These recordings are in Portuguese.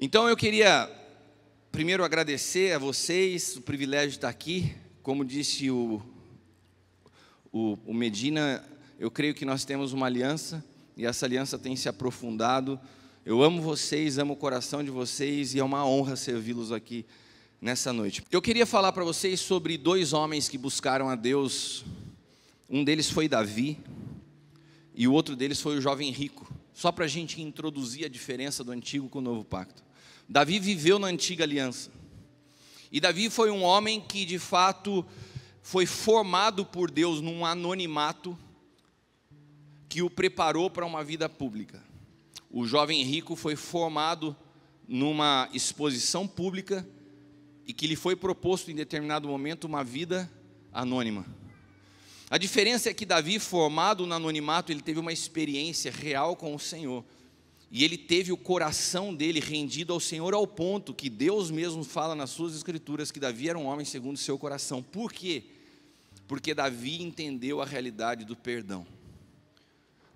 Então eu queria primeiro agradecer a vocês o privilégio de estar aqui. Como disse o Medina, eu creio que nós temos uma aliança e essa aliança tem se aprofundado. Eu amo vocês, amo o coração de vocês e é uma honra servi-los aqui nessa noite. Eu queria falar para vocês sobre dois homens que buscaram a Deus. Um deles foi Davi e o outro deles foi o jovem rico. Só para a gente introduzir a diferença do Antigo com o Novo Pacto. Davi viveu na Antiga Aliança. E Davi foi um homem que de fato foi formado por Deus num anonimato que o preparou para uma vida pública. O jovem rico foi formado numa exposição pública e que lhe foi proposto em determinado momento uma vida anônima. A diferença é que Davi, formado no anonimato, ele teve uma experiência real com o Senhor. E ele teve o coração dele rendido ao Senhor ao ponto que Deus mesmo fala nas suas escrituras que Davi era um homem segundo o seu coração. Por quê? Porque Davi entendeu a realidade do perdão.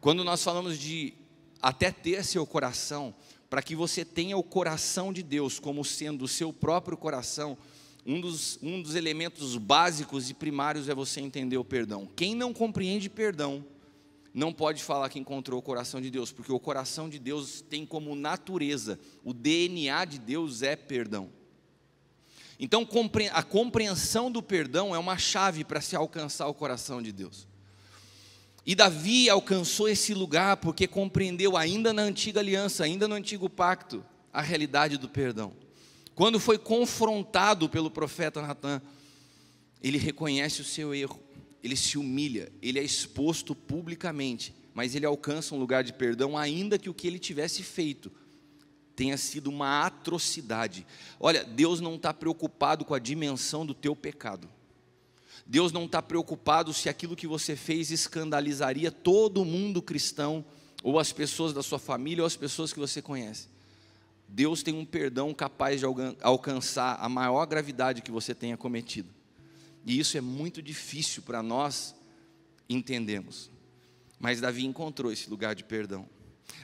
Quando nós falamos de até ter seu coração, para que você tenha o coração de Deus como sendo o seu próprio coração, um dos elementos básicos e primários é você entender o perdão. Quem não compreende perdão, não pode falar que encontrou o coração de Deus, porque o coração de Deus tem como natureza, o DNA de Deus é perdão. Então a compreensão do perdão é uma chave para se alcançar o coração de Deus. E Davi alcançou esse lugar porque compreendeu ainda na Antiga Aliança, ainda no Antigo Pacto, a realidade do perdão. Quando foi confrontado pelo profeta Natan, ele reconhece o seu erro, ele se humilha, ele é exposto publicamente, mas ele alcança um lugar de perdão, ainda que o que ele tivesse feito tenha sido uma atrocidade. Olha, Deus não está preocupado com a dimensão do teu pecado. Deus não está preocupado se aquilo que você fez escandalizaria todo mundo cristão, ou as pessoas da sua família, ou as pessoas que você conhece. Deus tem um perdão capaz de alcançar a maior gravidade que você tenha cometido. E isso é muito difícil para nós entendermos. Mas Davi encontrou esse lugar de perdão.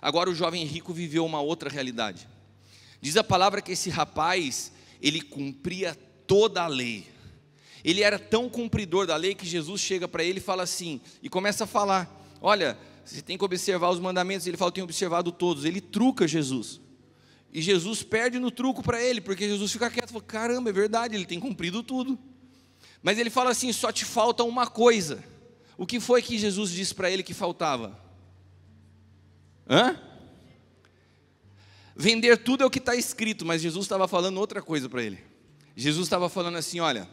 Agora o jovem rico viveu uma outra realidade. Diz a palavra que esse rapaz, ele cumpria toda a lei. Ele era tão cumpridor da lei que Jesus chega para ele e fala assim, e começa a falar, olha, você tem que observar os mandamentos. Ele fala, eu tenho observado todos. Ele truca Jesus. E Jesus perde no truco para ele, porque Jesus fica quieto, fala, caramba, é verdade, ele tem cumprido tudo. Mas ele fala assim, só te falta uma coisa. O que foi que Jesus disse para ele que faltava? Vender tudo é o que está escrito, mas Jesus estava falando outra coisa para ele. Jesus estava falando assim, olha,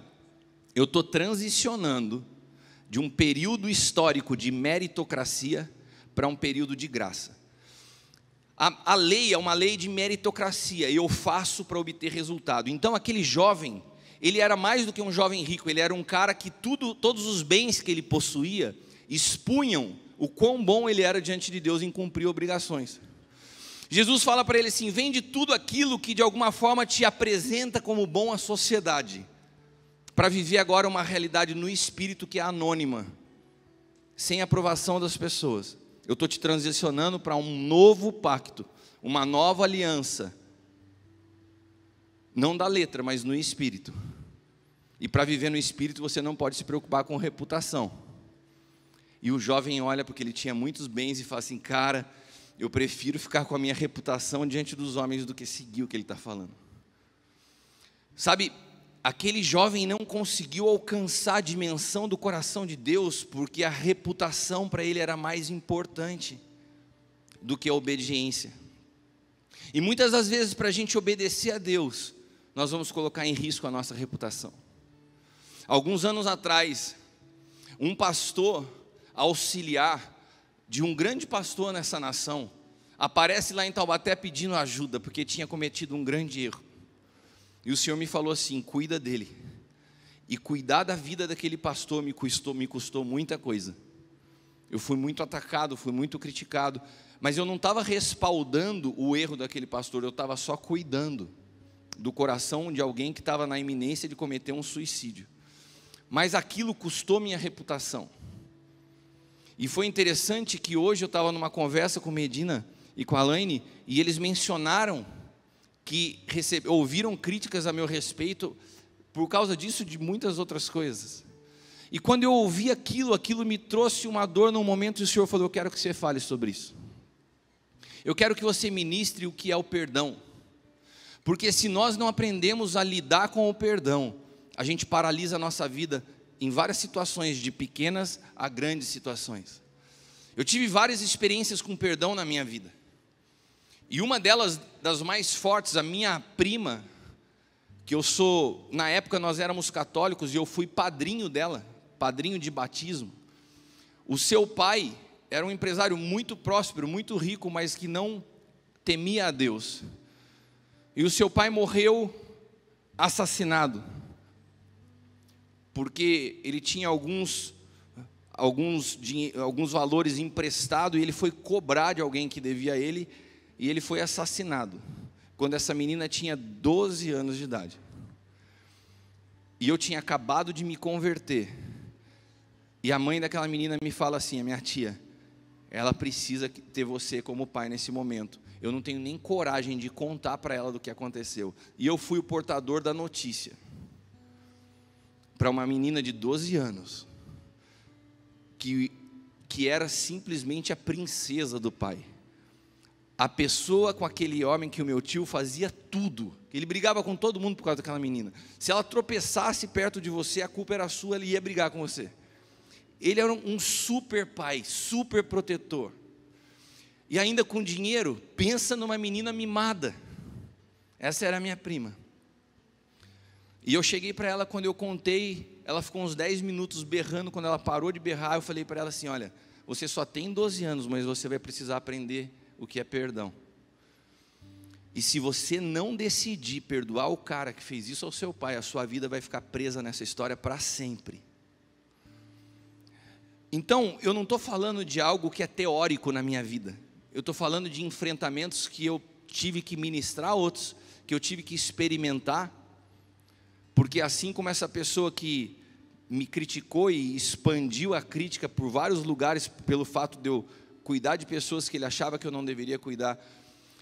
eu estou transicionando de um período histórico de meritocracia para um período de graça. A lei é uma lei de meritocracia, e eu faço para obter resultado. Então aquele jovem, ele era mais do que um jovem rico, ele era um cara que todos os bens que ele possuía expunham o quão bom ele era diante de Deus em cumprir obrigações. Jesus fala para ele assim, vende tudo aquilo que de alguma forma te apresenta como bom à sociedade, para viver agora uma realidade no espírito que é anônima, sem aprovação das pessoas. Eu estou te transicionando para um novo pacto, uma nova aliança, não da letra, mas no espírito. E para viver no espírito você não pode se preocupar com reputação. E o jovem olha porque ele tinha muitos bens e fala assim, cara, eu prefiro ficar com a minha reputação diante dos homens do que seguir o que ele está falando. Sabe, aquele jovem não conseguiu alcançar a dimensão do coração de Deus, porque a reputação para ele era mais importante do que a obediência. E muitas das vezes, para a gente obedecer a Deus, nós vamos colocar em risco a nossa reputação. Alguns anos atrás, um pastor auxiliar de um grande pastor nessa nação, aparece lá em Taubaté pedindo ajuda, porque tinha cometido um grande erro. E o Senhor me falou assim, cuida dele. E cuidar da vida daquele pastor me custou muita coisa. Eu fui muito atacado, fui muito criticado, mas eu não estava respaldando o erro daquele pastor, eu estava só cuidando do coração de alguém que estava na iminência de cometer um suicídio. Mas aquilo custou minha reputação. E foi interessante que hoje eu estava numa conversa com Medina e com a Alaine, e eles mencionaram que ouviram críticas a meu respeito por causa disso, de muitas outras coisas. E quando eu ouvi aquilo me trouxe uma dor num momento, e o Senhor falou: eu quero que você fale sobre isso. Eu quero que você ministre o que é o perdão. Porque se nós não aprendemos a lidar com o perdão, a gente paralisa a nossa vida em várias situações, de pequenas a grandes situações. Eu tive várias experiências com perdão na minha vida. E uma delas, das mais fortes, a minha prima, que eu sou, na época nós éramos católicos e eu fui padrinho dela, padrinho de batismo. O seu pai era um empresário muito próspero, muito rico, mas que não temia a Deus. E o seu pai morreu assassinado, porque ele tinha alguns valores emprestados e ele foi cobrar de alguém que devia a ele, e ele foi assassinado, quando essa menina tinha 12 anos de idade. E eu tinha acabado de me converter, e a mãe daquela menina me fala assim, a minha tia: ela precisa ter você como pai nesse momento. Eu não tenho nem coragem de contar para ela do que aconteceu. E eu fui o portador da notícia para uma menina de 12 anos, que era simplesmente a princesa do pai. A pessoa com aquele homem que o meu tio fazia tudo. Ele brigava com todo mundo por causa daquela menina. Se ela tropeçasse perto de você, a culpa era sua, ele ia brigar com você. Ele era um super pai, super protetor. E ainda com dinheiro, pensa numa menina mimada. Essa era a minha prima. E eu cheguei para ela, quando eu contei, ela ficou uns 10 minutos berrando. Quando ela parou de berrar, eu falei para ela assim: olha, você só tem 12 anos, mas você vai precisar aprender o que é perdão. E se você não decidir perdoar o cara que fez isso ao seu pai, a sua vida vai ficar presa nessa história para sempre. Então, eu não estou falando de algo que é teórico na minha vida. Eu estou falando de enfrentamentos que eu tive que ministrar a outros, que eu tive que experimentar, porque assim como essa pessoa que me criticou e expandiu a crítica por vários lugares, pelo fato de eu cuidar de pessoas que ele achava que eu não deveria cuidar,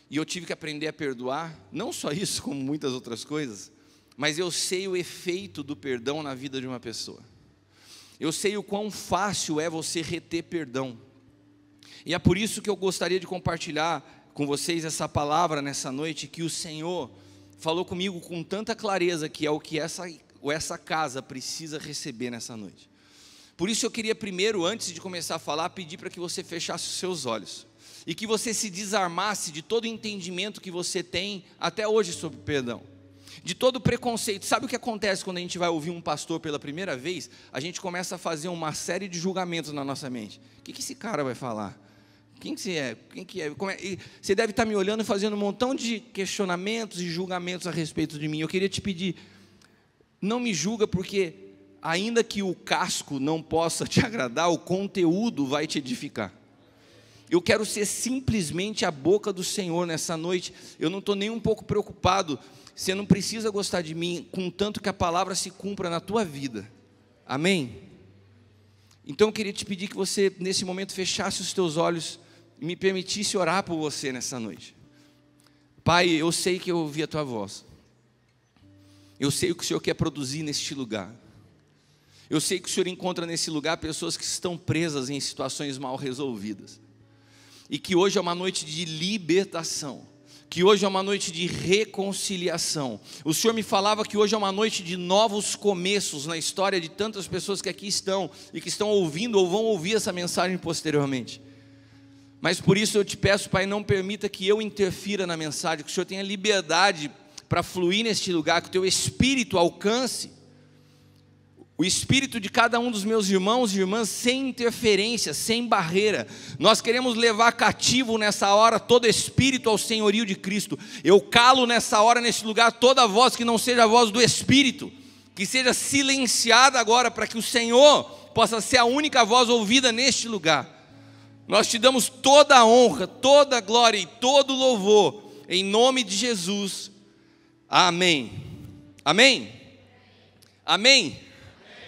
e eu tive que aprender a perdoar, não só isso, como muitas outras coisas, mas eu sei o efeito do perdão na vida de uma pessoa. Eu sei o quão fácil é você reter perdão. E é por isso que eu gostaria de compartilhar com vocês essa palavra nessa noite, que o Senhor falou comigo com tanta clareza, que é o que essa casa precisa receber nessa noite. Por isso eu queria primeiro, antes de começar a falar, pedir para que você fechasse os seus olhos, e que você se desarmasse de todo o entendimento que você tem até hoje sobre perdão, de todo preconceito. Sabe o que acontece quando a gente vai ouvir um pastor pela primeira vez? A gente começa a fazer uma série de julgamentos na nossa mente. O que esse cara vai falar? Quem que você é? Quem que é? E você deve estar me olhando e fazendo um montão de questionamentos e julgamentos a respeito de mim. Eu queria te pedir, não me julga, porque ainda que o casco não possa te agradar, o conteúdo vai te edificar. Eu quero ser simplesmente a boca do Senhor nessa noite. Eu não estou nem um pouco preocupado. Você não precisa gostar de mim, contanto que a palavra se cumpra na tua vida. Amém? Então eu queria te pedir que você, nesse momento, fechasse os teus olhos e me permitisse orar por você nessa noite. Pai, eu sei que eu ouvi a tua voz. Eu sei o que o Senhor quer produzir neste lugar. Eu sei que o Senhor encontra nesse lugar pessoas que estão presas em situações mal resolvidas. E que hoje é uma noite de libertação. Que hoje é uma noite de reconciliação. O Senhor me falava que hoje é uma noite de novos começos na história de tantas pessoas que aqui estão e que estão ouvindo ou vão ouvir essa mensagem posteriormente. Mas por isso eu te peço, Pai, não permita que eu interfira na mensagem, que o Senhor tenha liberdade para fluir neste lugar, que o teu Espírito alcance o espírito de cada um dos meus irmãos e irmãs, sem interferência, sem barreira. Nós queremos levar cativo nessa hora todo espírito ao senhorio de Cristo. Eu calo nessa hora, nesse lugar, toda voz que não seja a voz do Espírito, que seja silenciada agora, para que o Senhor possa ser a única voz ouvida neste lugar. Nós te damos toda a honra, toda a glória e todo o louvor, em nome de Jesus. Amém. Amém? Amém?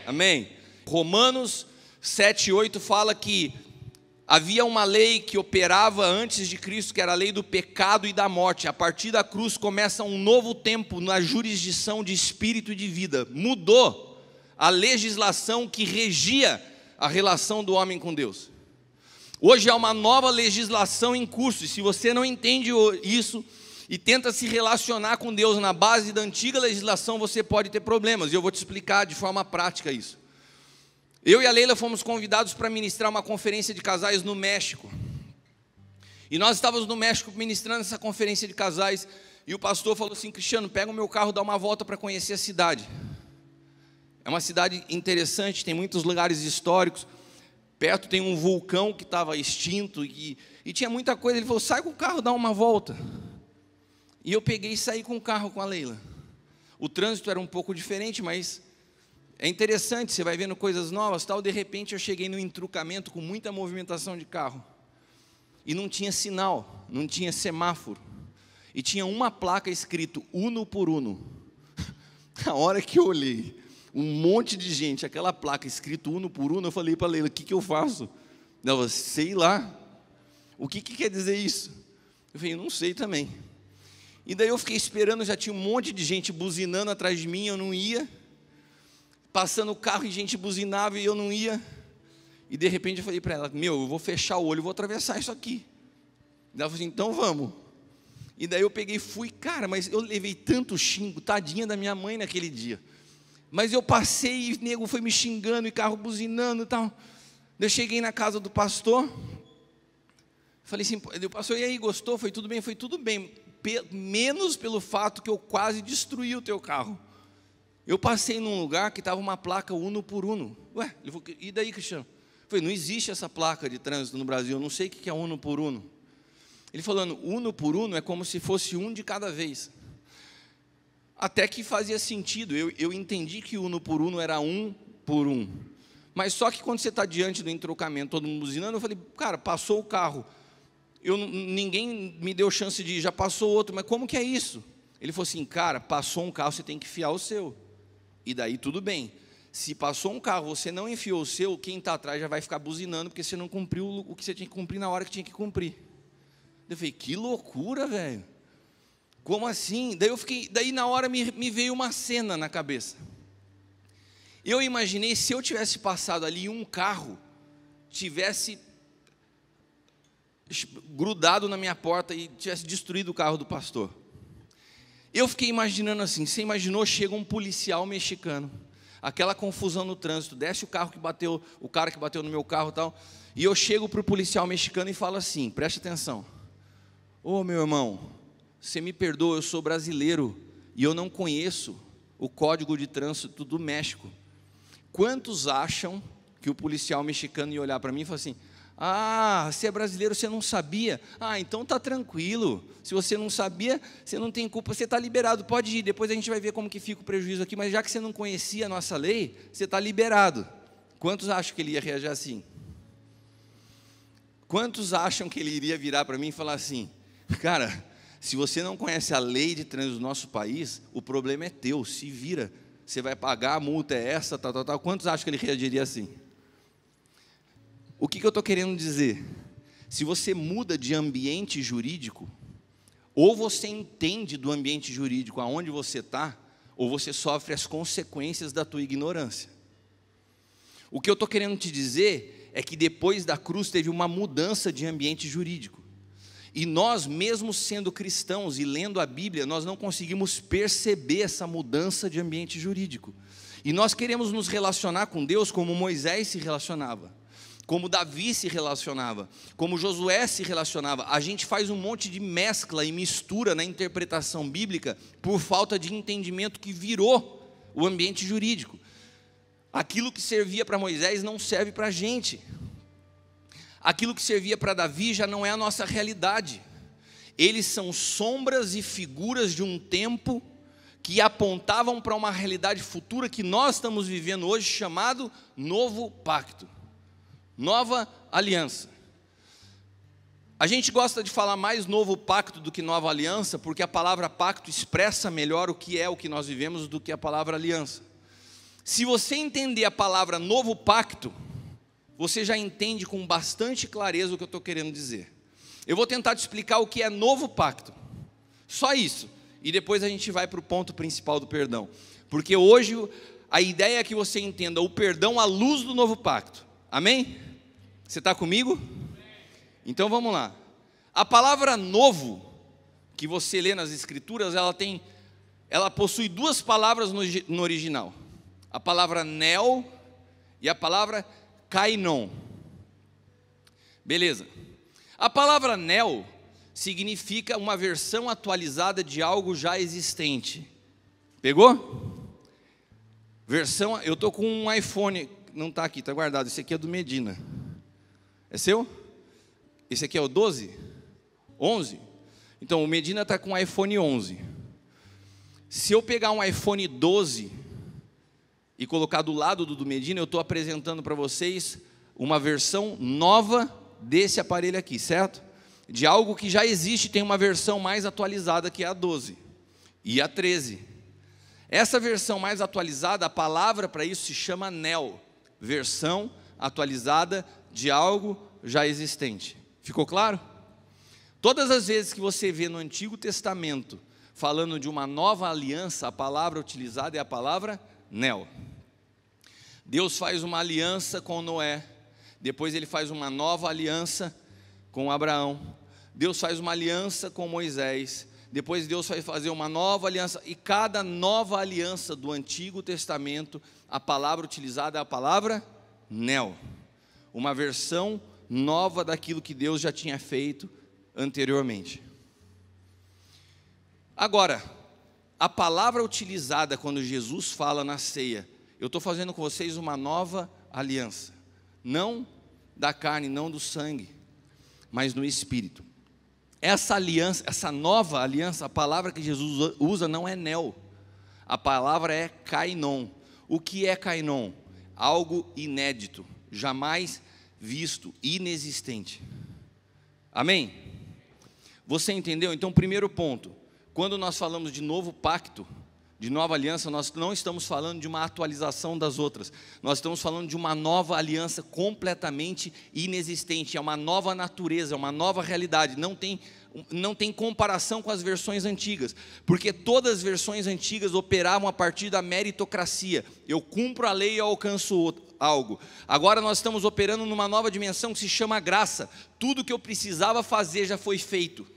Amém. Romanos 7:8 fala que Havia uma lei que operava antes de Cristo, que era a lei do pecado e da morte. A partir da cruz começa um novo tempo na jurisdição de espírito e de vida. Mudou a legislação que regia a relação do homem com Deus. Hoje há uma nova legislação em curso, e se você não entende isso e tenta se relacionar com Deus na base da antiga legislação, você pode ter problemas, e eu vou te explicar de forma prática isso. Eu e a Leila fomos convidados para ministrar uma conferência de casais no México. E nós estávamos no México ministrando essa conferência de casais, e o pastor falou assim: Cristiano, pega o meu carro, dá uma volta para conhecer a cidade. É uma cidade interessante, tem muitos lugares históricos. Perto tem um vulcão que estava extinto, e tinha muita coisa. Ele falou: sai com o carro, dá uma volta. E eu peguei e saí com o carro com a Leila. O trânsito era um pouco diferente, mas é interessante, você vai vendo coisas novas, tal. De repente eu cheguei no entrucamento com muita movimentação de carro, e não tinha sinal, não tinha semáforo, e tinha uma placa escrito Uno por Uno. A hora que eu olhei um monte de gente, aquela placa escrito Uno por Uno, eu falei para a Leila: o que eu faço? Ela: sei lá. O que quer dizer isso? Eu falei: não sei também. E daí eu fiquei esperando, já tinha um monte de gente buzinando atrás de mim, eu não ia. Passando o carro e gente buzinava e eu não ia. E de repente eu falei para ela: eu vou fechar o olho e vou atravessar isso aqui. Ela falou assim: então vamos. E daí eu peguei e fui. Cara, mas eu levei tanto xingo, tadinha da minha mãe naquele dia. Mas eu passei e o nego foi me xingando e carro buzinando e tal. Eu cheguei na casa do pastor. Falei assim: o pastor, e aí, gostou? Foi tudo bem? Foi tudo bem, menos pelo fato que eu quase destruí o teu carro. Eu passei num lugar que estava uma placa Uno por Uno. Ué, ele falou: e daí, Cristiano? Eu falei: não existe essa placa de trânsito no Brasil, eu não sei o que é Uno por Uno. Ele falando: Uno por Uno é como se fosse um de cada vez. Até que fazia sentido, eu entendi que Uno por Uno era um por um. Mas só que quando você está diante do entrocamento, todo mundo buzinando, eu falei: cara, passou o carro, ninguém me deu chance de ir, já passou outro, mas como que é isso? Ele falou assim: cara, passou um carro, você tem que enfiar o seu. E daí tudo bem. Se passou um carro, você não enfiou o seu, quem está atrás já vai ficar buzinando, porque você não cumpriu o que você tinha que cumprir na hora que tinha que cumprir. Eu falei: que loucura, velho. Como assim? Daí na hora me veio uma cena na cabeça. Eu imaginei se eu tivesse passado ali e um carro tivesse grudado na minha porta e tivesse destruído o carro do pastor. Eu fiquei imaginando assim: você imaginou, chega um policial mexicano, aquela confusão no trânsito, desce o cara que bateu no meu carro e tal, e eu chego para o policial mexicano e falo assim: preste atenção, ô meu irmão, você me perdoa, eu sou brasileiro e eu não conheço o código de trânsito do México. Quantos acham que o policial mexicano ia olhar para mim e falar assim: ah, você é brasileiro, você não sabia? Ah, então tá tranquilo, se você não sabia, você não tem culpa, você está liberado, pode ir, depois a gente vai ver como que fica o prejuízo aqui, mas já que você não conhecia a nossa lei, você está liberado. Quantos acham que ele ia reagir assim? Quantos acham que ele iria virar para mim e falar assim: cara, se você não conhece a lei de trânsito do nosso país, o problema é teu, se vira, você vai pagar, a multa é essa, tal. Quantos acham que ele reagiria assim? O que eu estou querendo dizer? Se você muda de ambiente jurídico, ou você entende do ambiente jurídico aonde você está, ou você sofre as consequências da tua ignorância. O que eu estou querendo te dizer é que depois da cruz teve uma mudança de ambiente jurídico. E nós, mesmo sendo cristãos e lendo a Bíblia, nós não conseguimos perceber essa mudança de ambiente jurídico. E nós queremos nos relacionar com Deus como Moisés se relacionava, como Davi se relacionava, como Josué se relacionava. A gente faz um monte de mescla e mistura na interpretação bíblica por falta de entendimento que virou o ambiente jurídico. Aquilo que servia para Moisés não serve para a gente. Aquilo que servia para Davi já não é a nossa realidade. Eles são sombras e figuras de um tempo que apontavam para uma realidade futura que nós estamos vivendo hoje, chamado Novo Pacto, Nova Aliança. A gente gosta de falar mais Novo Pacto do que Nova Aliança, porque a palavra pacto expressa melhor o que nós vivemos do que a palavra aliança. Se você entender a palavra Novo Pacto, você já entende com bastante clareza o que eu estou querendo dizer. Eu vou tentar te explicar o que é novo pacto, só isso, e depois a gente vai para o ponto principal do perdão, porque hoje a ideia é que você entenda o perdão à luz do novo pacto, amém? Você está comigo? Então vamos lá. A palavra novo, que você lê nas escrituras, ela possui duas palavras no original, a palavra neo e a palavra kainon. Beleza. A palavra neo significa uma versão atualizada de algo já existente. Pegou? Eu estou com um iPhone, não está aqui, está guardado, esse aqui é do Medina. É seu? Esse aqui é o 12? 11? Então o Medina está com o iPhone 11. Se eu pegar um iPhone 12 e colocar do lado do Medina, eu estou apresentando para vocês uma versão nova desse aparelho aqui, certo? De algo que já existe, tem uma versão mais atualizada que é a 12 e a 13. Essa versão mais atualizada, a palavra para isso se chama neo, versão atualizada de algo já existente. Ficou claro? Todas as vezes que você vê no Antigo Testamento falando de uma nova aliança, a palavra utilizada é a palavra neo. Deus faz uma aliança com Noé, depois ele faz uma nova aliança com Abraão, Deus faz uma aliança com Moisés, depois Deus vai fazer uma nova aliança, e cada nova aliança do Antigo Testamento, a palavra utilizada é a palavra neo, uma versão nova daquilo que Deus já tinha feito anteriormente. Agora, a palavra utilizada quando Jesus fala na ceia, eu estou fazendo com vocês uma nova aliança, não da carne, não do sangue, mas no Espírito. Essa aliança, essa nova aliança, a palavra que Jesus usa não é neo, a palavra é kainon. O que é kainon? Algo inédito, jamais visto, inexistente. Amém? Você entendeu? Então, primeiro ponto, quando nós falamos de novo pacto, de nova aliança, nós não estamos falando de uma atualização das outras, nós estamos falando de uma nova aliança completamente inexistente, é uma nova natureza, é uma nova realidade, não tem comparação com as versões antigas, porque todas as versões antigas operavam a partir da meritocracia, eu cumpro a lei e alcanço algo. Agora nós estamos operando numa nova dimensão que se chama graça, tudo que eu precisava fazer já foi feito.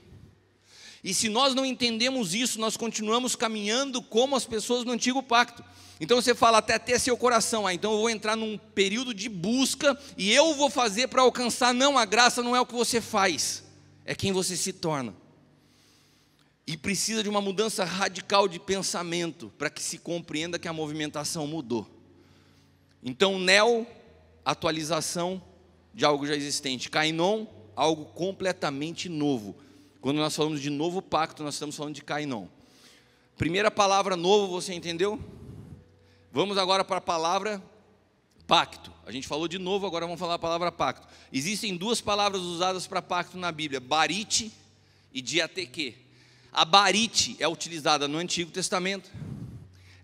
E se nós não entendemos isso, nós continuamos caminhando como as pessoas no antigo pacto. Então você fala até ter seu coração, então eu vou entrar num período de busca e eu vou fazer para alcançar. Não, a graça não é o que você faz, é quem você se torna. E precisa de uma mudança radical de pensamento para que se compreenda que a movimentação mudou. Então neo, atualização de algo já existente, kainon, algo completamente novo. Quando nós falamos de novo pacto, nós estamos falando de kainon. Primeira palavra novo, você entendeu? Vamos agora para a palavra pacto. A gente falou de novo, agora vamos falar a palavra pacto. Existem duas palavras usadas para pacto na Bíblia, barite e diateque. A barite é utilizada no Antigo Testamento,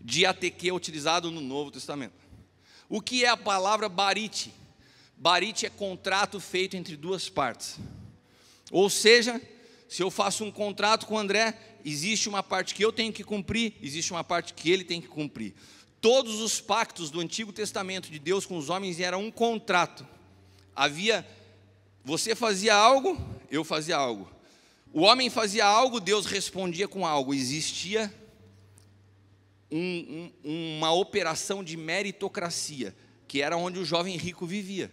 diateque é utilizado no Novo Testamento. O que é a palavra barite? Barite é contrato feito entre duas partes. Ou seja, se eu faço um contrato com o André, existe uma parte que eu tenho que cumprir, existe uma parte que ele tem que cumprir. Todos os pactos do Antigo Testamento de Deus com os homens eram um contrato. Você fazia algo, eu fazia algo. O homem fazia algo, Deus respondia com algo. Existia uma operação de meritocracia, que era onde o jovem rico vivia.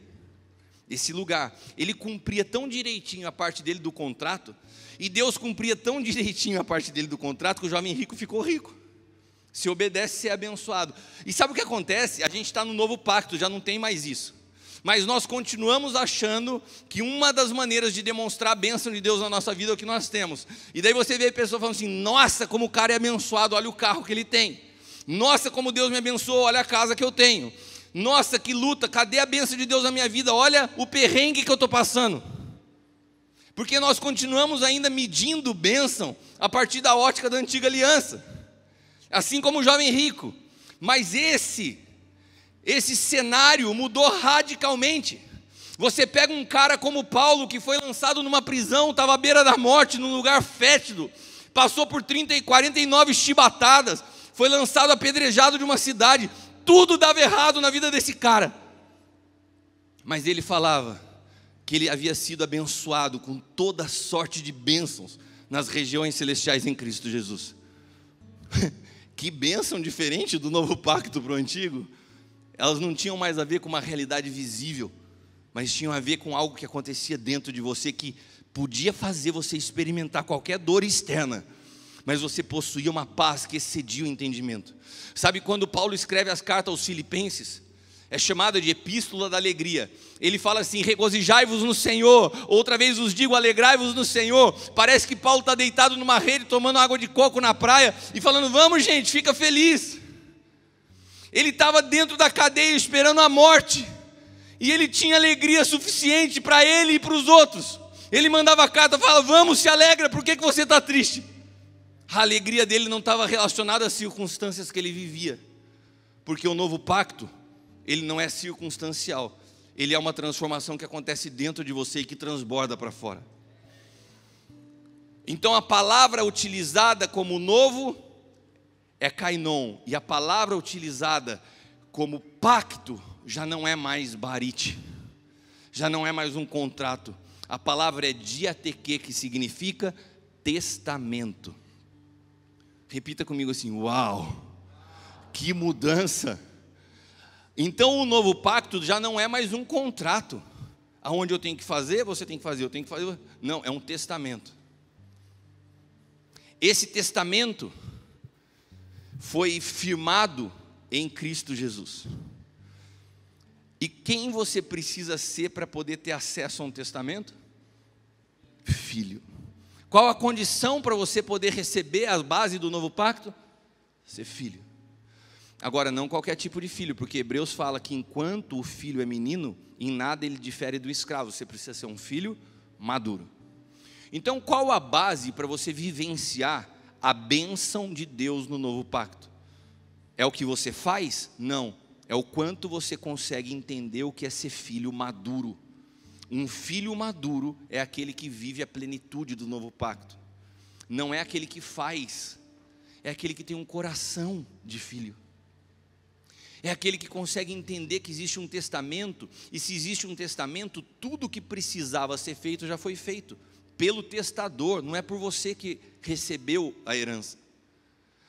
Esse lugar, ele cumpria tão direitinho a parte dele do contrato, e Deus cumpria tão direitinho a parte dele do contrato, que o jovem rico ficou rico. Se obedece, se é abençoado. E sabe o que acontece? A gente está no novo pacto, já não tem mais isso. Mas nós continuamos achando que uma das maneiras de demonstrar a bênção de Deus na nossa vida é o que nós temos. E daí você vê a pessoa falando assim, nossa, como o cara é abençoado, olha o carro que ele tem. Nossa, como Deus me abençoou, olha a casa que eu tenho. Nossa, que luta, cadê a bênção de Deus na minha vida? Olha o perrengue que eu estou passando. Porque nós continuamos ainda medindo bênção a partir da ótica da antiga aliança. Assim como o jovem rico. Mas esse cenário mudou radicalmente. Você pega um cara como Paulo, que foi lançado numa prisão, estava à beira da morte, num lugar fétido, passou por 49 chibatadas, foi lançado apedrejado de uma cidade, tudo dava errado na vida desse cara. Mas ele falava que ele havia sido abençoado com toda sorte de bênçãos nas regiões celestiais em Cristo Jesus. Que bênção diferente do novo pacto para o antigo. Elas não tinham mais a ver com uma realidade visível, mas tinham a ver com algo que acontecia dentro de você, que podia fazer você experimentar qualquer dor externa, mas você possuía uma paz que excedia o entendimento. Sabe, quando Paulo escreve as cartas aos Filipenses, é chamada de Epístola da Alegria. Ele fala assim: regozijai-vos no Senhor. Outra vez vos digo, alegrai-vos no Senhor. Parece que Paulo está deitado numa rede, tomando água de coco na praia, e falando: vamos gente, fica feliz. Ele estava dentro da cadeia esperando a morte, e ele tinha alegria suficiente para ele e para os outros. Ele mandava carta, falava: vamos, se alegra, por que você está triste? A alegria dele não estava relacionada às circunstâncias que ele vivia, porque o novo pacto, ele não é circunstancial, ele é uma transformação que acontece dentro de você e que transborda para fora. Então a palavra utilizada como novo é kainon, e a palavra utilizada como pacto já não é mais barite, já não é mais um contrato. A palavra é diateque, que significa testamento. Repita comigo assim: uau, que mudança! Então o novo pacto já não é mais um contrato, aonde eu tenho que fazer, você tem que fazer, eu tenho que fazer. Não, é um testamento. Esse testamento foi firmado em Cristo Jesus. E quem você precisa ser para poder ter acesso a um testamento? Filho. Qual a condição para você poder receber a base do novo pacto? Ser filho. Agora, não qualquer tipo de filho, porque Hebreus fala que enquanto o filho é menino, em nada ele difere do escravo. Você precisa ser um filho maduro. Então, qual a base para você vivenciar a bênção de Deus no novo pacto? É o que você faz? Não. É o quanto você consegue entender o que é ser filho maduro. Um filho maduro é aquele que vive a plenitude do novo pacto. Não é aquele que faz, é aquele que tem um coração de filho. É aquele que consegue entender que existe um testamento, e se existe um testamento, tudo o que precisava ser feito já foi feito, pelo testador, não é por você que recebeu a herança.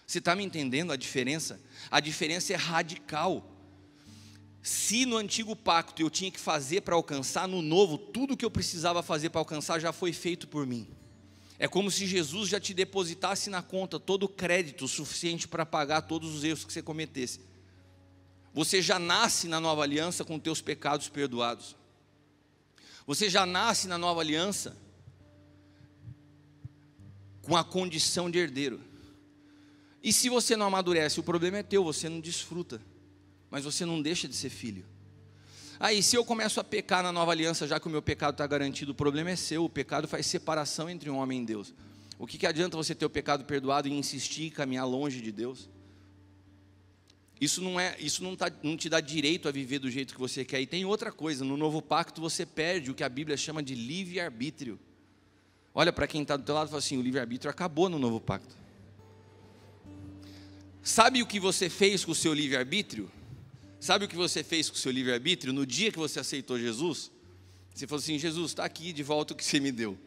Você está me entendendo a diferença? A diferença é radical. Se no antigo pacto eu tinha que fazer para alcançar, no novo, tudo que eu precisava fazer para alcançar já foi feito por mim. É como se Jesus já te depositasse na conta todo o crédito suficiente para pagar todos os erros que você cometesse. Você já nasce na nova aliança com teus pecados perdoados. Você já nasce na nova aliança com a condição de herdeiro. E se você não amadurece, o problema é teu, você não desfruta, mas você não deixa de ser filho. Aí, se eu começo a pecar na nova aliança, já que o meu pecado está garantido, o problema é seu. O pecado faz separação entre um homem e Deus. O que adianta você ter o pecado perdoado e insistir em caminhar longe de Deus? Isso não te dá direito a viver do jeito que você quer. E tem outra coisa, no novo pacto você perde o que a Bíblia chama de livre-arbítrio. Olha para quem está do teu lado e fala assim: o livre-arbítrio acabou no novo pacto. Sabe o que você fez com o seu livre-arbítrio? Sabe o que você fez com o seu livre-arbítrio? No dia que você aceitou Jesus, você falou assim: Jesus, está aqui de volta o que você me deu.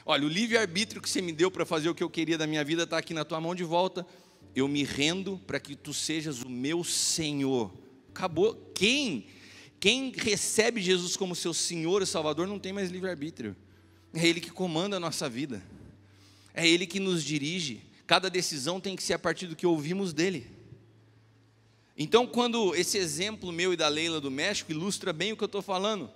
Olha, o livre-arbítrio que você me deu para fazer o que eu queria da minha vida está aqui na tua mão de volta. Eu me rendo para que tu sejas o meu Senhor. Acabou. Quem recebe Jesus como seu Senhor e Salvador não tem mais livre-arbítrio. É Ele que comanda a nossa vida. É Ele que nos dirige. Cada decisão tem que ser a partir do que ouvimos dEle. Então, quando esse exemplo meu e da Leila do México ilustra bem o que eu estou falando.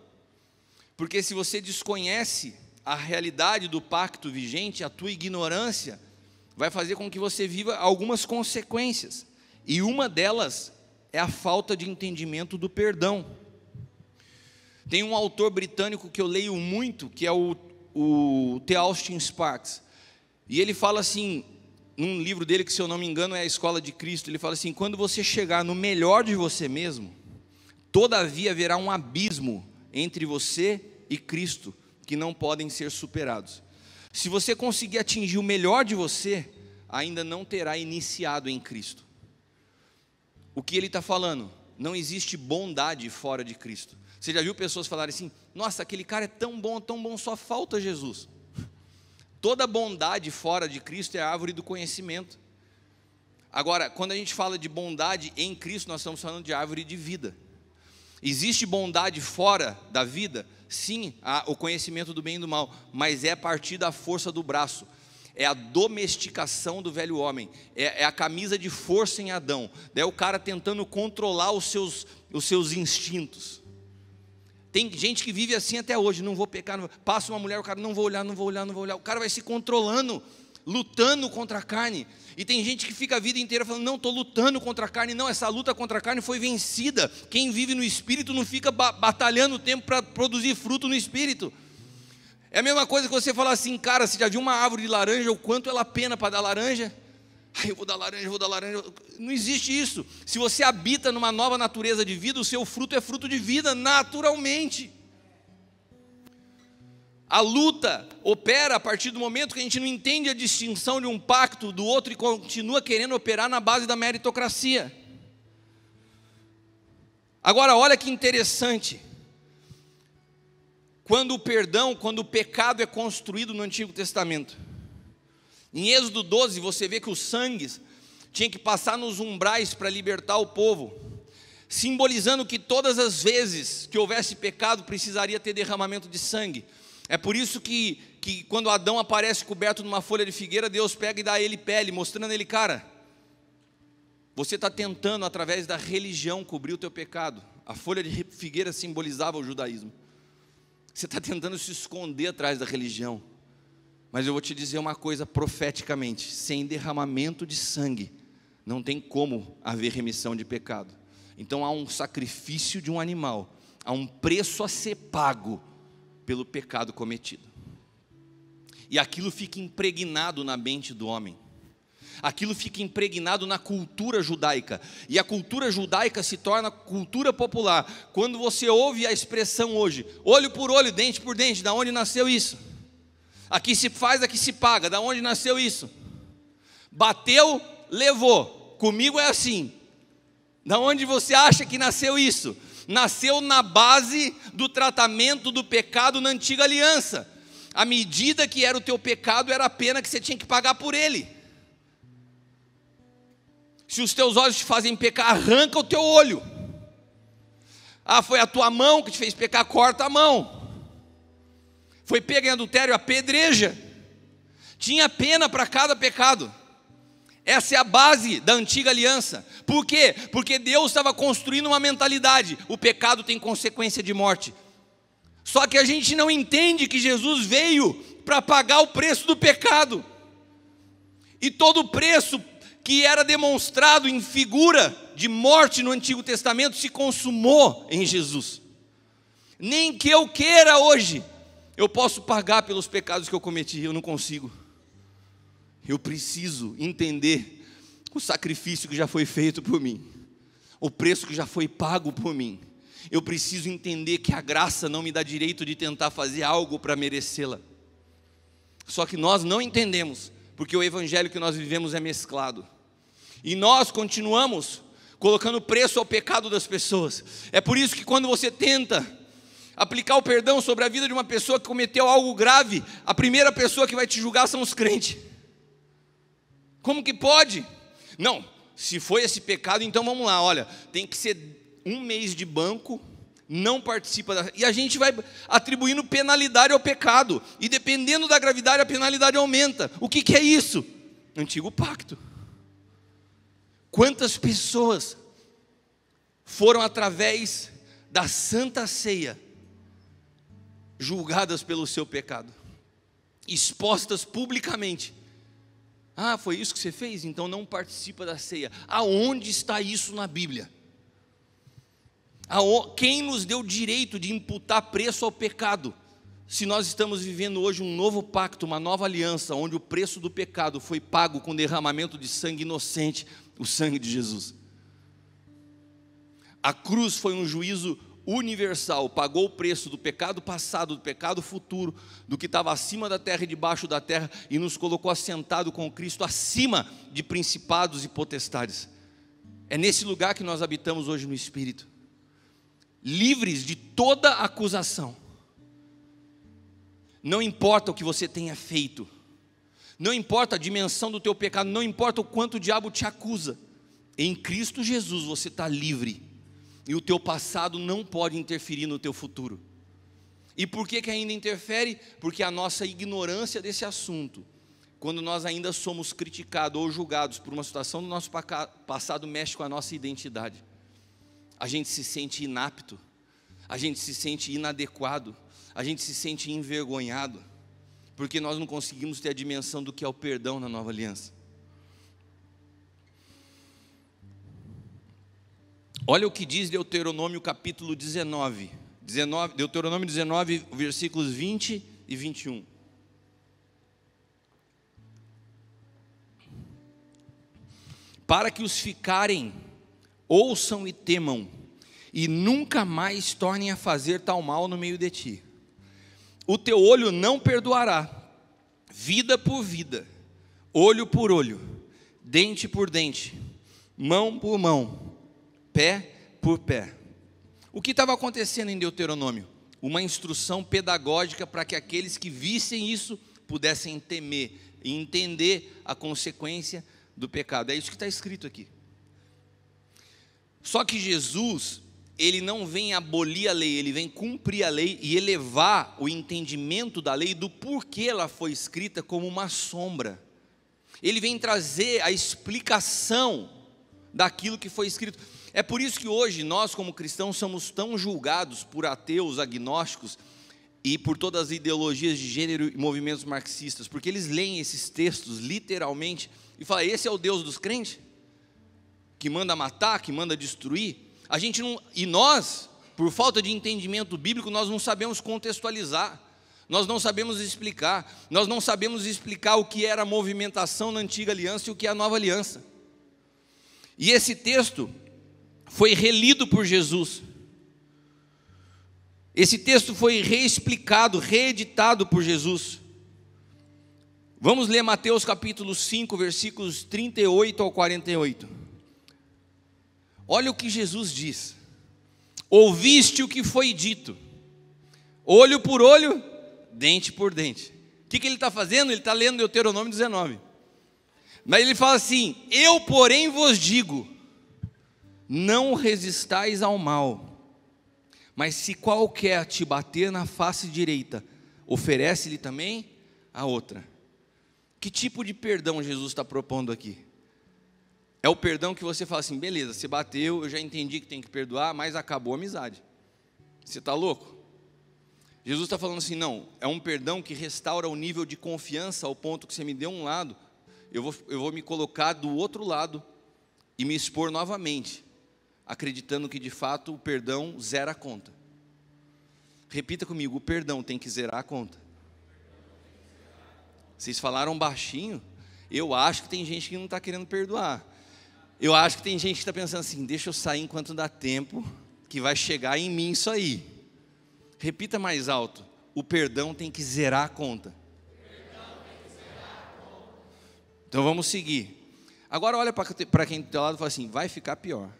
Porque se você desconhece a realidade do pacto vigente, a tua ignorância vai fazer com que você viva algumas consequências. E uma delas é a falta de entendimento do perdão. Tem um autor britânico que eu leio muito, que é o T. Austin Sparks. E ele fala assim, num livro dele que, se eu não me engano, é a Escola de Cristo, ele fala assim: quando você chegar no melhor de você mesmo, todavia haverá um abismo entre você e Cristo que não podem ser superados. Se você conseguir atingir o melhor de você, ainda não terá iniciado em Cristo. O que ele está falando? Não existe bondade fora de Cristo. Você já viu pessoas falarem assim: nossa, aquele cara é tão bom, só falta Jesus. Toda bondade fora de Cristo é a árvore do conhecimento. Agora, quando a gente fala de bondade em Cristo, nós estamos falando de árvore de vida. Existe bondade fora da vida? Sim, o conhecimento do bem e do mal, mas é a partir da força do braço. É a domesticação do velho homem, é a camisa de força em Adão. É o cara tentando controlar os seus instintos. Tem gente que vive assim até hoje: não vou pecar, passa uma mulher, o cara não vou olhar, o cara vai se controlando, lutando contra a carne. E tem gente que fica a vida inteira falando: não, estou lutando contra a carne. Não, essa luta contra a carne foi vencida. Quem vive no Espírito não fica batalhando o tempo para produzir fruto no Espírito. É a mesma coisa que você falar assim: cara, você já viu uma árvore de laranja, o quanto ela pena para dar laranja? Eu vou dar laranja. Não existe isso. Se você habita numa nova natureza de vida, o seu fruto é fruto de vida, naturalmente. A luta opera a partir do momento que a gente não entende a distinção de um pacto do outro e continua querendo operar na base da meritocracia. Agora, olha que interessante. Quando o pecado é construído no Antigo Testamento. Em Êxodo 12, você vê que os sangues tinham que passar nos umbrais para libertar o povo, simbolizando que todas as vezes que houvesse pecado, precisaria ter derramamento de sangue. É por isso que quando Adão aparece coberto numa folha de figueira, Deus pega e dá a ele pele, mostrando a ele: cara, você está tentando através da religião cobrir o teu pecado. A folha de figueira simbolizava o judaísmo. Você está tentando se esconder atrás da religião. Mas eu vou te dizer uma coisa profeticamente: sem derramamento de sangue, não tem como haver remissão de pecado. Então há um sacrifício de um animal, há um preço a ser pago pelo pecado cometido. E aquilo fica impregnado na mente do homem. Aquilo fica impregnado na cultura judaica. E a cultura judaica se torna cultura popular. Quando você ouve a expressão hoje: olho por olho, dente por dente, da onde nasceu isso? Aqui se faz, aqui se paga. Da onde nasceu isso? Bateu, levou. Comigo é assim. Da onde você acha que nasceu isso? Nasceu na base do tratamento do pecado na antiga aliança. A medida que era o teu pecado era a pena que você tinha que pagar por ele. Se os teus olhos te fazem pecar, arranca o teu olho. Ah, foi a tua mão que te fez pecar, corta a mão. Foi pego em adultério, apedreja. Tinha pena para cada pecado. Essa é a base da antiga aliança. Por quê? Porque Deus estava construindo uma mentalidade: o pecado tem consequência de morte. Só que a gente não entende que Jesus veio para pagar o preço do pecado. E todo o preço que era demonstrado em figura de morte no Antigo Testamento se consumou em Jesus. Nem que eu queira hoje, eu posso pagar pelos pecados que eu cometi. Eu não consigo. Eu preciso entender o sacrifício que já foi feito por mim, o preço que já foi pago por mim. Eu preciso entender que a graça não me dá direito de tentar fazer algo para merecê-la. Só que nós não entendemos, porque o evangelho que nós vivemos é mesclado. E nós continuamos colocando preço ao pecado das pessoas. É por isso que quando você tenta aplicar o perdão sobre a vida de uma pessoa que cometeu algo grave, a primeira pessoa que vai te julgar são os crentes. Como que pode? Não, se foi esse pecado, então vamos lá, olha, tem que ser 1 mês de banco, não participa e a gente vai atribuindo penalidade ao pecado, e dependendo da gravidade a penalidade aumenta. O que é isso? Antigo pacto. Quantas pessoas foram através da Santa Ceia julgadas pelo seu pecado, expostas publicamente? Ah, foi isso que você fez? Então não participa da ceia. Aonde está isso na Bíblia? Quem nos deu o direito de imputar preço ao pecado? Se nós estamos vivendo hoje um novo pacto, uma nova aliança, onde o preço do pecado foi pago com derramamento de sangue inocente, o sangue de Jesus. A cruz foi um juízo universal, pagou o preço do pecado passado, do pecado futuro, do que estava acima da terra e debaixo da terra, e nos colocou assentado com Cristo acima de principados e potestades. É nesse lugar que nós habitamos hoje no Espírito, livres de toda acusação. Não importa o que você tenha feito, não importa a dimensão do teu pecado, não importa o quanto o diabo te acusa, em Cristo Jesus você está livre. E o teu passado não pode interferir no teu futuro. E por que ainda interfere? Porque a nossa ignorância desse assunto, quando nós ainda somos criticados ou julgados por uma situação do nosso passado, mexe com a nossa identidade. A gente se sente inapto, a gente se sente inadequado, a gente se sente envergonhado, porque nós não conseguimos ter a dimensão do que é o perdão na nova aliança. Olha o que diz Deuteronômio capítulo 19, Deuteronômio 19, versículos 20 e 21. Para que os ficarem, ouçam e temam, e nunca mais tornem a fazer tal mal no meio de ti. O teu olho não perdoará, vida por vida, olho por olho, dente por dente, mão por mão, pé por pé. O que estava acontecendo em Deuteronômio? Uma instrução pedagógica para que aqueles que vissem isso pudessem temer e entender a consequência do pecado. É isso que está escrito aqui. Só que Jesus, ele não vem abolir a lei, ele vem cumprir a lei e elevar o entendimento da lei, do porquê ela foi escrita, como uma sombra. Ele vem trazer a explicação daquilo que foi escrito. É por isso que hoje nós, como cristãos, somos tão julgados por ateus, agnósticos e por todas as ideologias de gênero e movimentos marxistas, porque eles leem esses textos literalmente e falam: esse é o Deus dos crentes? Que manda matar, que manda destruir? A gente não, e nós, por falta de entendimento bíblico, nós não sabemos contextualizar, nós não sabemos explicar, nós não sabemos explicar o que era a movimentação na antiga aliança e o que é a nova aliança. E esse texto foi relido por Jesus. Esse texto foi reexplicado, reeditado por Jesus. Vamos ler Mateus capítulo 5, versículos 38 ao 48. Olha o que Jesus diz: ouviste o que foi dito, olho por olho, dente por dente. O que ele está fazendo? Ele está lendo Deuteronômio 19. Mas ele fala assim: eu porém vos digo, não resistais ao mal, mas se qualquer te bater na face direita, oferece-lhe também a outra. Que tipo de perdão Jesus está propondo aqui? É o perdão que você fala assim: beleza, você bateu, eu já entendi que tem que perdoar, mas acabou a amizade. Você está louco? Jesus está falando assim: não, é um perdão que restaura o nível de confiança ao ponto que você me deu um lado, eu vou me colocar do outro lado e me expor novamente, acreditando que de fato o perdão zera a conta. Repita comigo: o perdão tem que zerar a conta. Vocês falaram baixinho? Eu acho que tem gente que não está querendo perdoar. Eu acho que tem gente que está pensando assim: deixa eu sair enquanto dá tempo, que vai chegar em mim isso aí. Repita mais alto: o perdão tem que zerar a conta. Então vamos seguir. Agora olha para quem do teu lado e fala assim: vai ficar pior.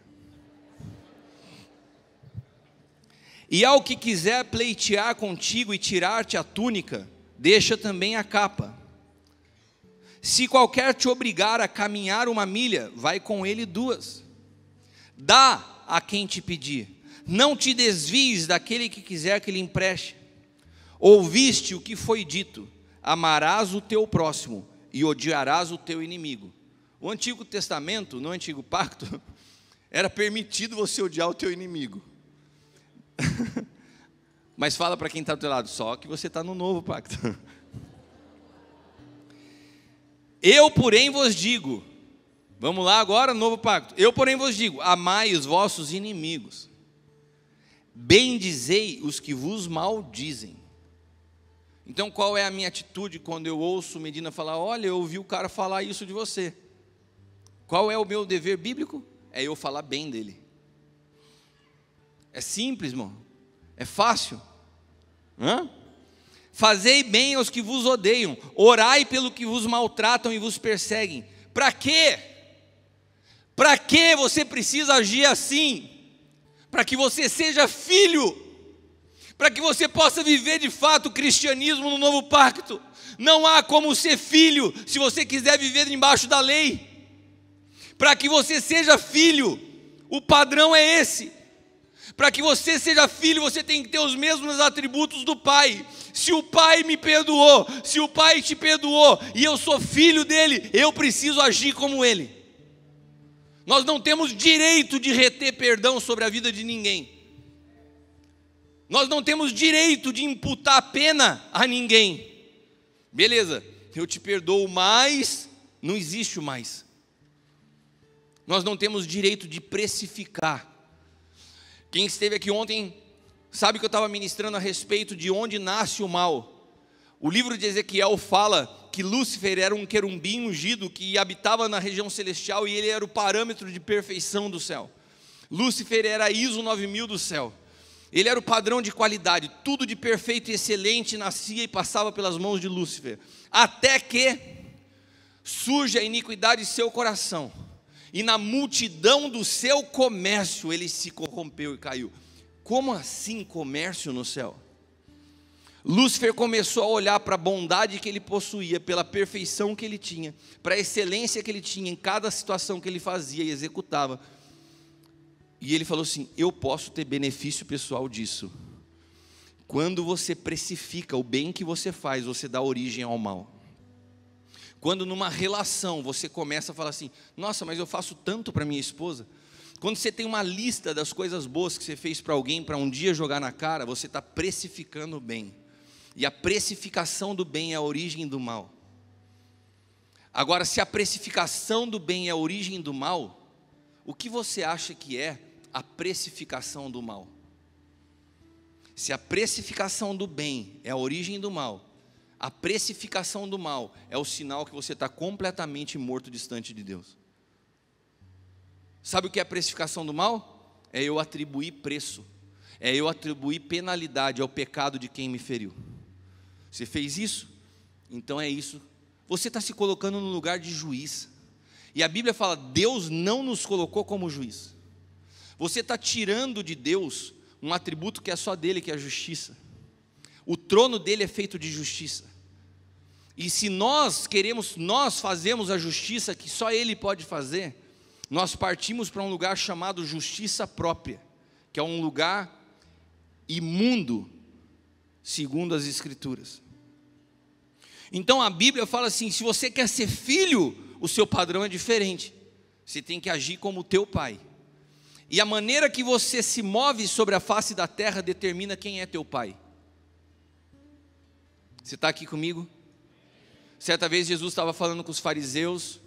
E ao que quiser pleitear contigo e tirar-te a túnica, deixa também a capa. Se qualquer te obrigar a caminhar 1 milha, vai com ele 2. Dá a quem te pedir, não te desvies daquele que quiser que lhe empreste. Ouviste o que foi dito: amarás o teu próximo e odiarás o teu inimigo. O Antigo Testamento, no Antigo Pacto, era permitido você odiar o teu inimigo. Mas fala para quem está do teu lado: só que você está no Novo Pacto. Eu, porém, vos digo, vamos lá agora, Novo Pacto. Eu, porém, vos digo: amai os vossos inimigos, bendizei os que vos maldizem. Então qual é a minha atitude quando eu ouço Medina falar: olha, eu ouvi o cara falar isso de você? Qual é o meu dever bíblico? É eu falar bem dele. É simples, irmão. É fácil. Fazei bem aos que vos odeiam, orai pelo que vos maltratam e vos perseguem. Para quê? Para que você precisa agir assim? Para que você seja filho, para que você possa viver de fato o cristianismo no novo pacto. Não há como ser filho se você quiser viver embaixo da lei. Para que você seja filho, o padrão é esse. Para que você seja filho, você tem que ter os mesmos atributos do pai. Se o pai me perdoou, se o pai te perdoou e eu sou filho dele, eu preciso agir como ele. Nós não temos direito de reter perdão sobre a vida de ninguém. Nós não temos direito de imputar pena a ninguém. Beleza, eu te perdoo, mas não existe o mais. Nós não temos direito de precificar. Quem esteve aqui ontem sabe que eu estava ministrando a respeito de onde nasce o mal. O livro de Ezequiel fala que Lúcifer era um querubim ungido que habitava na região celestial e ele era o parâmetro de perfeição do céu. Lúcifer era a ISO 9000 do céu. Ele era o padrão de qualidade, tudo de perfeito e excelente nascia e passava pelas mãos de Lúcifer. Até que surge a iniquidade em seu coração. E na multidão do seu comércio ele se corrompeu e caiu. Como assim comércio no céu? Lúcifer começou a olhar para a bondade que ele possuía, pela perfeição que ele tinha, para a excelência que ele tinha em cada situação que ele fazia e executava. E ele falou assim: eu posso ter benefício pessoal disso. Quando você precifica o bem que você faz, você dá origem ao mal. Quando numa relação você começa a falar assim: nossa, mas eu faço tanto para minha esposa. Quando você tem uma lista das coisas boas que você fez para alguém, para um dia jogar na cara, você está precificando o bem. E a precificação do bem é a origem do mal. Agora, se a precificação do bem é a origem do mal, o que você acha que é a precificação do mal? Se a precificação do bem é a origem do mal, a precificação do mal é o sinal que você está completamente morto, distante de Deus. Sabe o que é a precificação do mal? É eu atribuir preço, é eu atribuir penalidade ao pecado de quem me feriu. Você fez isso? Então é isso. Você está se colocando no lugar de juiz. E a Bíblia fala: Deus não nos colocou como juiz. Você está tirando de Deus um atributo que é só dele, que é a justiça. O trono dele é feito de justiça. E se nós fazemos a justiça que só ele pode fazer, nós partimos para um lugar chamado justiça própria, que é um lugar imundo, segundo as Escrituras. Então a Bíblia fala assim: se você quer ser filho, o seu padrão é diferente. Você tem que agir como o teu pai. E a maneira que você se move sobre a face da terra determina quem é teu pai. Você está aqui comigo? Certa vez Jesus estava falando com os fariseus,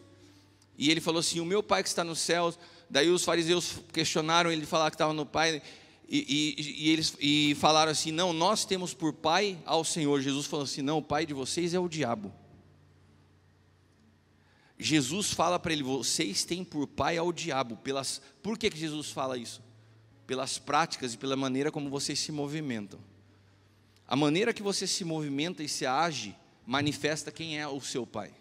e ele falou assim: o meu pai que está nos céus. Daí os fariseus questionaram ele, falaram que estava no pai, e eles falaram assim: não, nós temos por pai ao Senhor. Jesus falou assim: não, o pai de vocês é o diabo. Jesus fala para ele: vocês têm por pai ao diabo. Por que Jesus fala isso? Pelas práticas e pela maneira como vocês se movimentam. A maneira que você se movimenta e se age manifesta quem é o seu pai.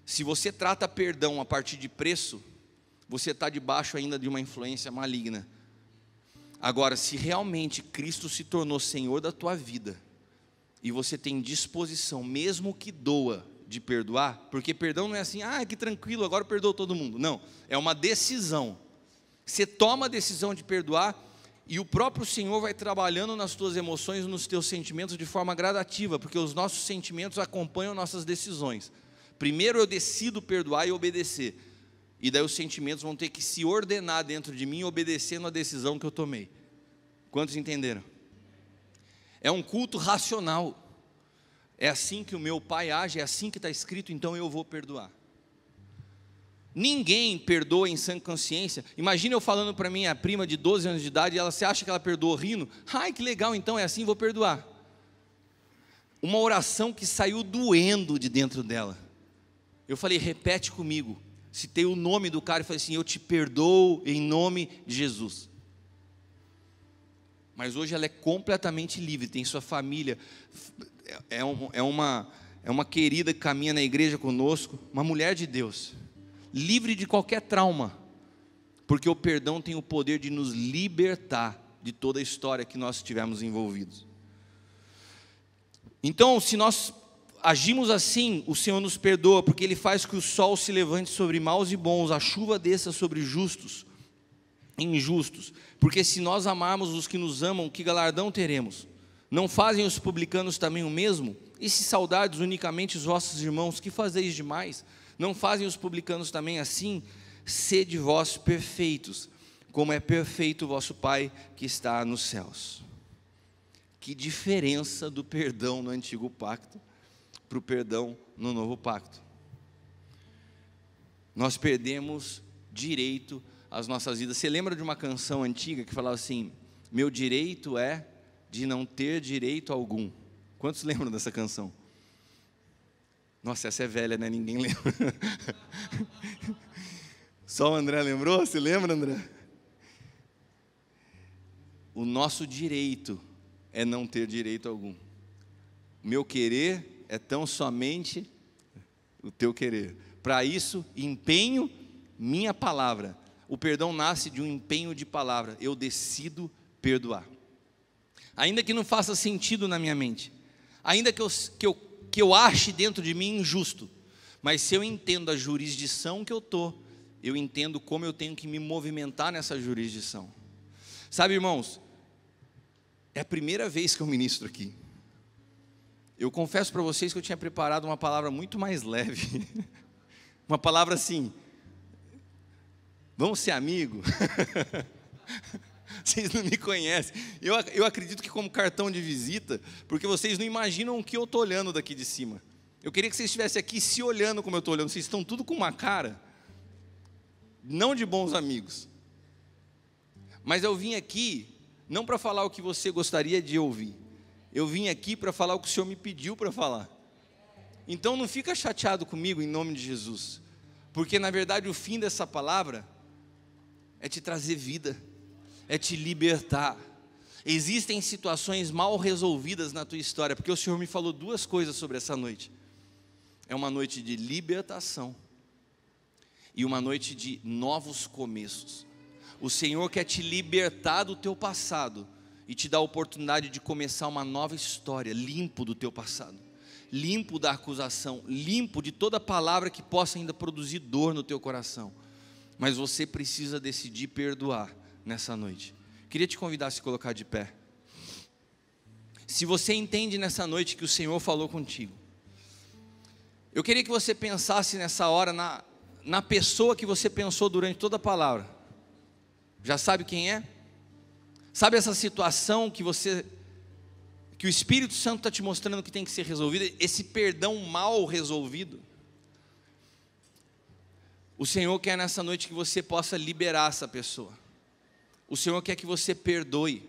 Se você trata perdão a partir de preço, você está debaixo ainda de uma influência maligna. Agora, se realmente Cristo se tornou Senhor da tua vida, e você tem disposição, mesmo que doa, de perdoar, porque perdão não é assim: que tranquilo, agora perdoou todo mundo. Não, é uma decisão. Você toma a decisão de perdoar, e o próprio Senhor vai trabalhando nas tuas emoções, nos teus sentimentos de forma gradativa, porque os nossos sentimentos acompanham nossas decisões. Primeiro eu decido perdoar e obedecer, e daí os sentimentos vão ter que se ordenar dentro de mim, obedecendo a decisão que eu tomei. Quantos entenderam? É um culto racional. É assim que o meu pai age, é assim que está escrito, então eu vou perdoar. Ninguém perdoa em sã consciência. Imagina eu falando para minha prima de 12 anos de idade, e ela se acha que ela perdoou rindo. Ai, que legal, então é assim, vou perdoar. Uma oração que saiu doendo de dentro dela. Eu falei: repete comigo. Citei o nome do cara e falei assim: eu te perdoo em nome de Jesus. mas hoje ela é completamente livre, tem sua família, é uma querida que caminha na igreja conosco, uma mulher de Deus, livre de qualquer trauma, porque o perdão tem o poder de nos libertar de toda a história que nós estivermos envolvidos. Então, se nós agimos assim, o Senhor nos perdoa, porque Ele faz que o sol se levante sobre maus e bons, a chuva desça sobre justos e injustos, porque se nós amarmos os que nos amam, que galardão teremos? Não fazem os publicanos também o mesmo? E se saudardes unicamente os vossos irmãos, que fazeis demais? Não fazem os publicanos também assim? Sede vós perfeitos, como é perfeito o vosso Pai que está nos céus. Que diferença do perdão no antigo pacto para o perdão no novo pacto. Nós perdemos direito às nossas vidas. Você lembra de uma canção antiga que falava assim: meu direito é de não ter direito algum? Quantos lembram dessa canção? Nossa, essa é velha, né? Ninguém lembra. Só o André lembrou? Você lembra, André? O nosso direito é não ter direito algum. O meu querer é tão somente o teu querer. Para isso, empenho minha palavra. O perdão nasce de um empenho de palavra. Eu decido perdoar. Ainda que não faça sentido na minha mente. Ainda que eu ache dentro de mim injusto. Mas se eu entendo a jurisdição que eu estou, eu entendo como eu tenho que me movimentar nessa jurisdição. Sabe, irmãos, é a primeira vez que eu ministro aqui. Eu confesso para vocês que eu tinha preparado uma palavra muito mais leve. Uma palavra assim: vamos ser amigos? Vocês não me conhecem. Eu acredito que como cartão de visita, porque vocês não imaginam o que eu estou olhando daqui de cima. Eu queria que vocês estivessem aqui se olhando como eu estou olhando. Vocês estão tudo com uma cara, não de bons amigos. Mas eu vim aqui, não para falar o que você gostaria de ouvir. Eu vim aqui para falar o que o Senhor me pediu para falar. Então não fica chateado comigo em nome de Jesus. Porque na verdade o fim dessa palavra é te trazer vida, é te libertar. Existem situações mal resolvidas na tua história, porque o Senhor me falou duas coisas sobre essa noite. É uma noite de libertação e uma noite de novos começos. O Senhor quer te libertar do teu passado e te dar a oportunidade de começar uma nova história, limpo do teu passado, limpo da acusação, limpo de toda palavra que possa ainda produzir dor no teu coração. Mas você precisa decidir perdoar nessa noite. Queria te convidar a se colocar de pé. Se você entende nessa noite que o Senhor falou contigo, eu queria que você pensasse nessa hora na pessoa que você pensou durante toda a palavra. Já sabe quem é? Sabe essa situação que o Espírito Santo está te mostrando que tem que ser resolvida? Esse perdão mal resolvido? O Senhor quer nessa noite que você possa liberar essa pessoa. O Senhor quer que você perdoe.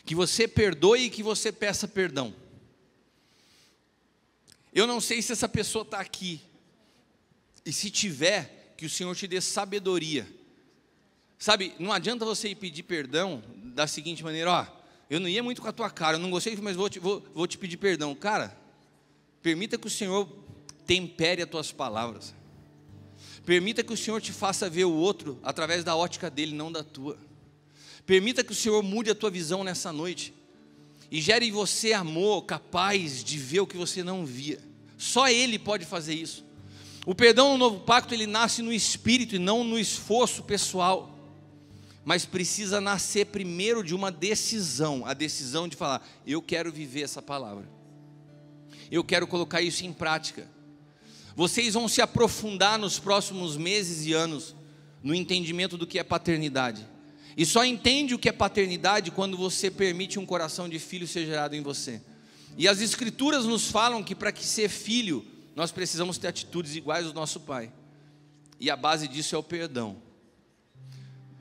Que você perdoe e que você peça perdão. Eu não sei se essa pessoa está aqui. E se tiver, que o Senhor te dê sabedoria. Sabe, não adianta você ir pedir perdão da seguinte maneira: ó, eu não ia muito com a tua cara, eu não gostei, mas vou te pedir perdão. Cara, permita que o Senhor tempere as tuas palavras. Permita que o Senhor te faça ver o outro através da ótica dele, não da tua. Permita que o Senhor mude a tua visão nessa noite e gere em você amor capaz de ver o que você não via. Só Ele pode fazer isso. O perdão no novo pacto, ele nasce no espírito e não no esforço pessoal. Mas precisa nascer primeiro de uma decisão. A decisão de falar: eu quero viver essa palavra. Eu quero colocar isso em prática. Vocês vão se aprofundar nos próximos meses e anos no entendimento do que é paternidade. E só entende o que é paternidade quando você permite um coração de filho ser gerado em você. E as Escrituras nos falam que para que ser filho, nós precisamos ter atitudes iguais ao nosso Pai. E a base disso é o perdão.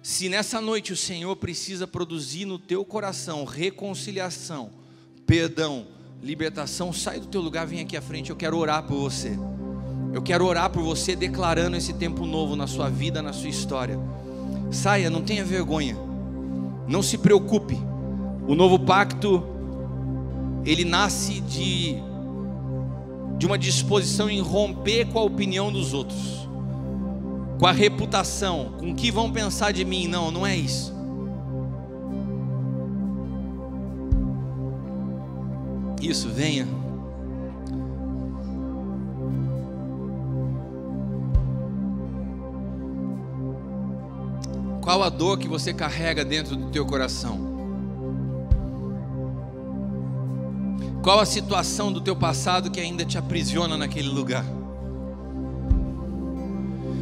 Se nessa noite o Senhor precisa produzir no teu coração reconciliação, perdão, libertação, sai do teu lugar, vem aqui à frente, eu quero orar por você. Eu quero orar por você declarando esse tempo novo na sua vida, na sua história. Saia, não tenha vergonha, não se preocupe, O novo pacto, ele nasce de uma disposição em romper com a opinião dos outros, com a reputação, com o que vão pensar de mim. Não, não é isso. Isso, venha. Qual a dor que você carrega dentro do teu coração? Qual a situação do teu passado que ainda te aprisiona naquele lugar?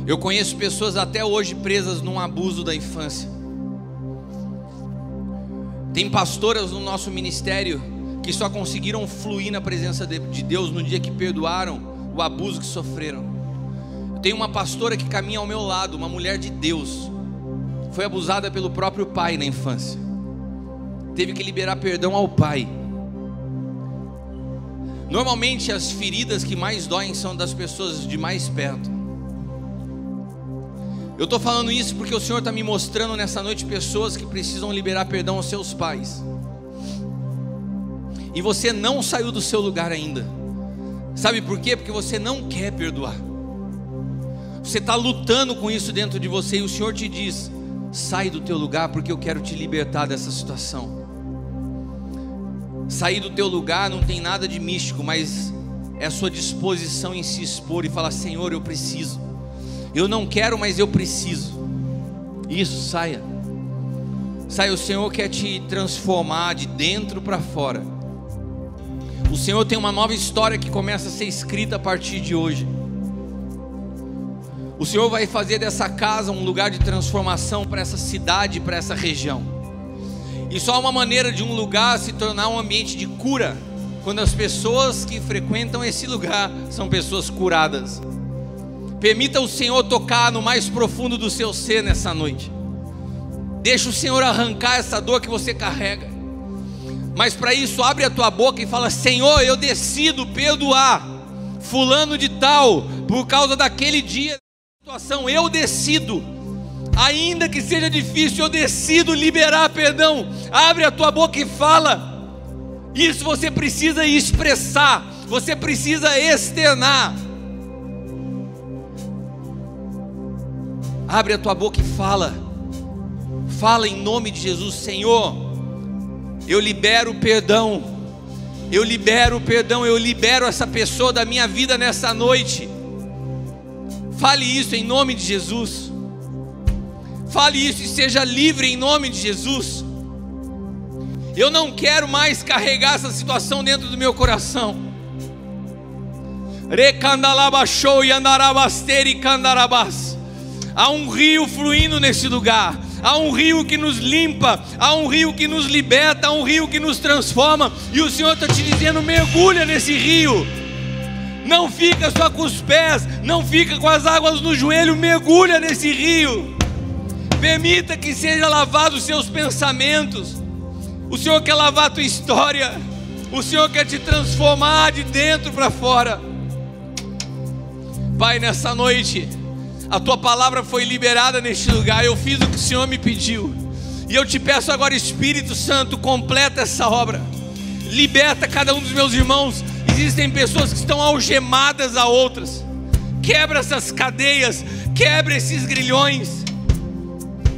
Eu conheço pessoas até hoje presas num abuso da infância. Tem pastoras no nosso ministério que só conseguiram fluir na presença de Deus no dia que perdoaram o abuso que sofreram. Eu tenho uma pastora que caminha ao meu lado, uma mulher de Deus, foi abusada pelo próprio pai na infância, teve que liberar perdão ao pai. Normalmente as feridas que mais doem são das pessoas de mais perto. Eu estou falando isso porque o Senhor está me mostrando nessa noite pessoas que precisam liberar perdão aos seus pais. E você não saiu do seu lugar ainda. Sabe por quê? Porque você não quer perdoar. Você está lutando com isso dentro de você, e o Senhor te diz: sai do teu lugar, porque eu quero te libertar dessa situação. Sair do teu lugar não tem nada de místico, mas é a sua disposição em se expor e falar: Senhor, eu preciso. Eu não quero, mas eu preciso. Isso, saia. Saia, o Senhor quer te transformar de dentro para fora. O Senhor tem uma nova história que começa a ser escrita a partir de hoje. O Senhor vai fazer dessa casa um lugar de transformação para essa cidade, para essa região. E só uma maneira de um lugar se tornar um ambiente de cura, quando as pessoas que frequentam esse lugar são pessoas curadas. Permita o Senhor tocar no mais profundo do seu ser nessa noite. Deixa o Senhor arrancar essa dor que você carrega. Mas para isso, abre a tua boca e fala: Senhor, eu decido perdoar fulano de tal por causa daquele dia, situação. Eu decido, ainda que seja difícil, eu decido liberar perdão. Abre a tua boca e fala. Isso você precisa expressar, você precisa externar. Abre a tua boca e fala. Fala em nome de Jesus: Senhor, eu libero perdão. Eu libero perdão, eu libero essa pessoa da minha vida nessa noite. Fale isso em nome de Jesus. Fale isso e seja livre em nome de Jesus. Eu não quero mais carregar essa situação dentro do meu coração. Há um rio fluindo nesse lugar. Há um rio que nos limpa, há um rio que nos liberta, há um rio que nos transforma. E o Senhor está te dizendo: mergulha nesse rio. Não fica só com os pés, não fica com as águas no joelho, mergulha nesse rio. Permita que seja lavado os seus pensamentos. O Senhor quer lavar a tua história. O Senhor quer te transformar de dentro para fora. Pai, nessa noite a tua palavra foi liberada neste lugar. Eu fiz o que o Senhor me pediu. E eu te peço agora, Espírito Santo, completa essa obra. Liberta cada um dos meus irmãos. Existem pessoas que estão algemadas a outras. Quebra essas cadeias, quebra esses grilhões.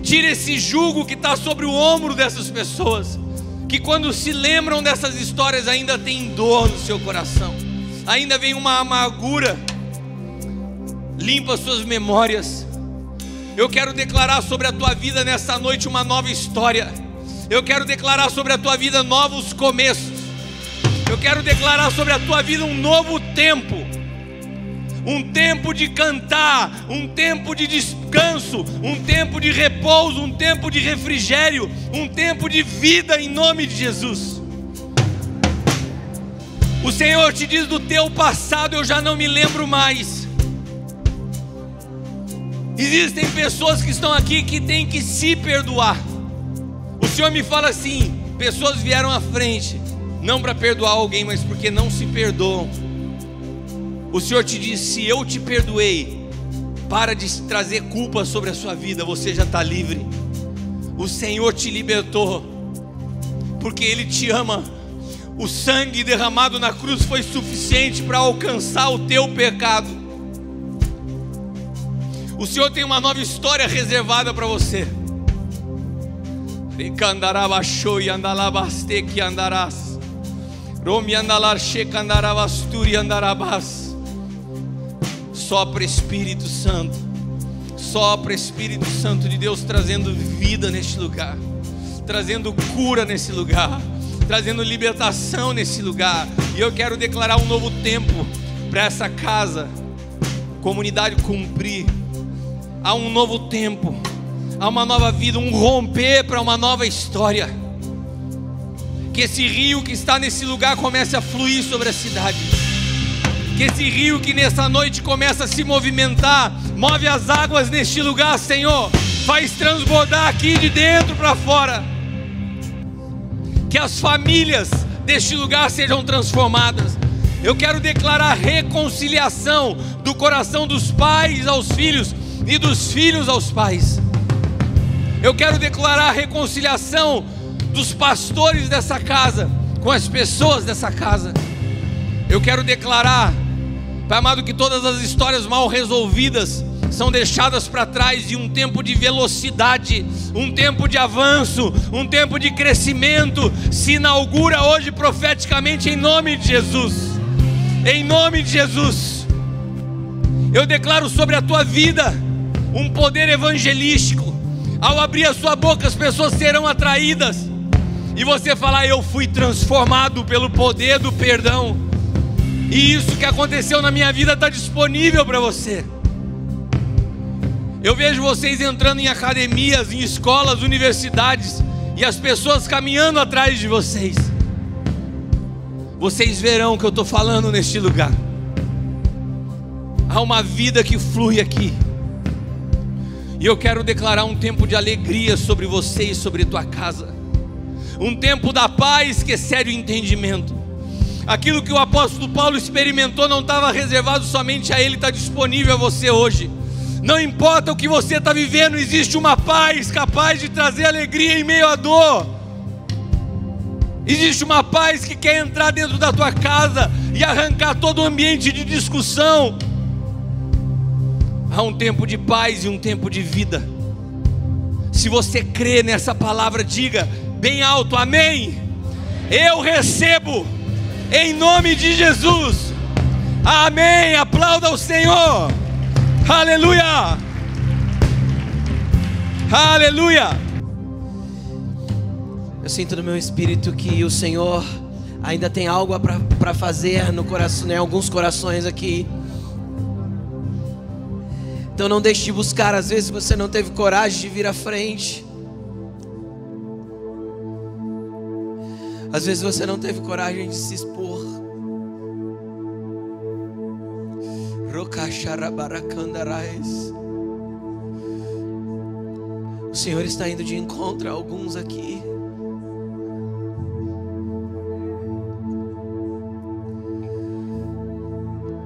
Tira esse jugo que está sobre o ombro dessas pessoas, que quando se lembram dessas histórias ainda tem dor no seu coração, ainda vem uma amargura. Limpa suas memórias. Eu quero declarar sobre a tua vida nessa noite uma nova história. Eu quero declarar sobre a tua vida novos começos. Eu quero declarar sobre a tua vida um novo tempo. Um tempo de cantar, um tempo de descanso, um tempo de repouso, um tempo de refrigério, um tempo de vida em nome de Jesus. O Senhor te diz: do teu passado eu já não me lembro mais. Existem pessoas que estão aqui que têm que se perdoar. O Senhor me fala assim: pessoas vieram à frente, não para perdoar alguém, mas porque não se perdoam. O Senhor te diz: se eu te perdoei, para de trazer culpa sobre a sua vida, você já está livre. O Senhor te libertou, porque Ele te ama. O sangue derramado na cruz foi suficiente para alcançar o teu pecado. O Senhor tem uma nova história reservada para você. Sopra Espírito Santo. Sopra Espírito Santo de Deus, trazendo vida neste lugar, trazendo cura nesse lugar, trazendo libertação nesse lugar. E eu quero declarar um novo tempo para essa casa, comunidade Cumprir. Há um novo tempo, há uma nova vida, um romper para uma nova história. Que esse rio que está nesse lugar comece a fluir sobre a cidade. Que esse rio que nessa noite começa a se movimentar, move as águas neste lugar, Senhor, faz transbordar aqui de dentro para fora. Que as famílias deste lugar sejam transformadas. Eu quero declarar reconciliação do coração dos pais aos filhos e dos filhos aos pais. Eu quero declarar reconciliação dos pastores dessa casa com as pessoas dessa casa. Eu quero declarar, Pai amado, que todas as histórias mal resolvidas são deixadas para trás e um tempo de velocidade, um tempo de avanço, um tempo de crescimento se inaugura hoje profeticamente em nome de Jesus. Em nome de Jesus. Eu declaro sobre a tua vida um poder evangelístico. Ao abrir a sua boca, as pessoas serão atraídas e você falar: eu fui transformado pelo poder do perdão. E isso que aconteceu na minha vida está disponível para você. Eu vejo vocês entrando em academias, em escolas, universidades, e as pessoas caminhando atrás de vocês. Vocês verão o que eu estou falando neste lugar. Há uma vida que flui aqui. E eu quero declarar um tempo de alegria sobre você e sobre tua casa. Um tempo da paz que excede o entendimento. Aquilo que o apóstolo Paulo experimentou não estava reservado somente a ele, está disponível a você hoje. Não importa o que você está vivendo, existe uma paz capaz de trazer alegria em meio à dor. Existe uma paz que quer entrar dentro da tua casa e arrancar todo o ambiente de discussão. Há um tempo de paz e um tempo de vida. Se você crê nessa palavra, diga bem alto: amém. Eu recebo. Em nome de Jesus, amém. Aplauda o Senhor, aleluia, aleluia. Eu sinto no meu espírito que o Senhor ainda tem algo para fazer no coração, em alguns corações aqui. Então não deixe de buscar. Às vezes você não teve coragem de vir à frente. Às vezes você não teve coragem de se expor. O Senhor está indo de encontro a alguns aqui.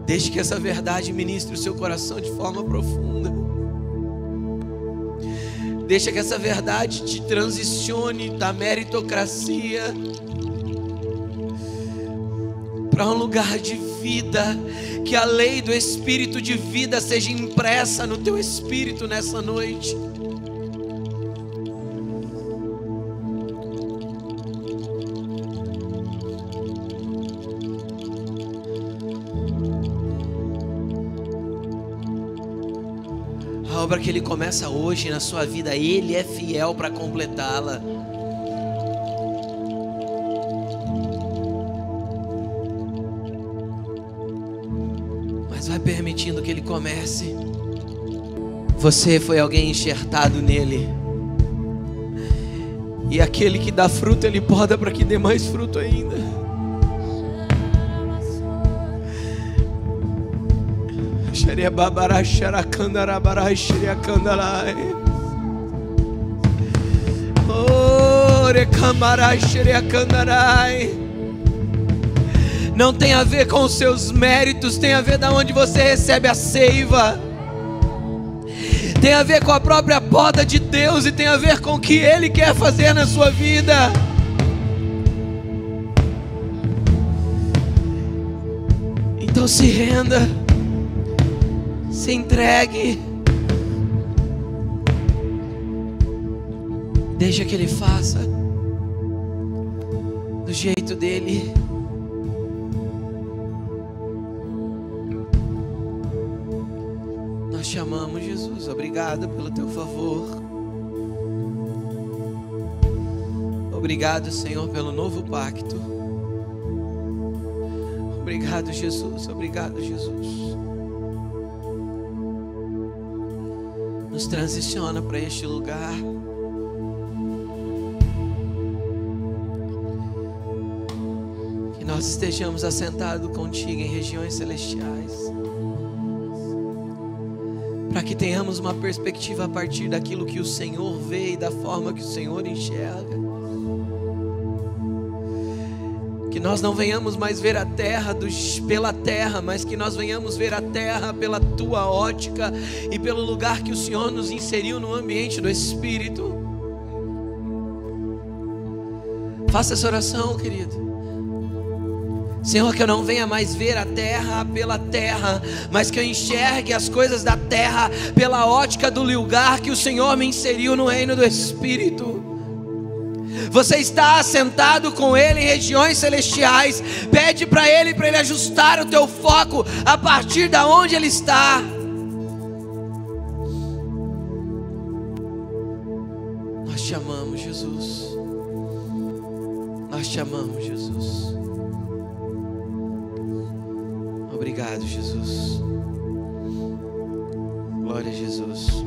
Deixe que essa verdade ministre o seu coração de forma profunda. Deixa que essa verdade te transicione da meritocracia para um lugar de vida. Que a lei do Espírito de vida seja impressa no teu espírito nessa noite. A obra que Ele começa hoje na sua vida, Ele é fiel para completá-la. Mas vai permitindo que Ele comece. Você foi alguém enxertado nele. E aquele que dá fruto, Ele poda para que dê mais fruto ainda. Não tem a ver com os seus méritos, tem a ver da onde você recebe a seiva. Tem a ver com a própria poda de Deus e tem a ver com o que Ele quer fazer na sua vida. Então se renda, se entregue, deixa que Ele faça do jeito dele. Nós te amamos, Jesus. Obrigado pelo teu favor. Obrigado, Senhor, pelo novo pacto. Obrigado, Jesus. Obrigado, Jesus. Nos transiciona para este lugar. Que nós estejamos assentados contigo em regiões celestiais. Para que tenhamos uma perspectiva a partir daquilo que o Senhor vê e da forma que o Senhor enxerga. Que nós não venhamos mais ver a terra pela terra, mas que nós venhamos ver a terra pela tua ótica e pelo lugar que o Senhor nos inseriu no ambiente do Espírito. Faça essa oração, querido. Senhor, que eu não venha mais ver a terra pela terra, mas que eu enxergue as coisas da terra pela ótica do lugar que o Senhor me inseriu no reino do Espírito. Você está assentado com Ele em regiões celestiais. Pede para Ele ajustar o teu foco a partir da onde Ele está. Nós te amamos, Jesus. Nós te amamos, Jesus. Obrigado, Jesus. Glória a Jesus.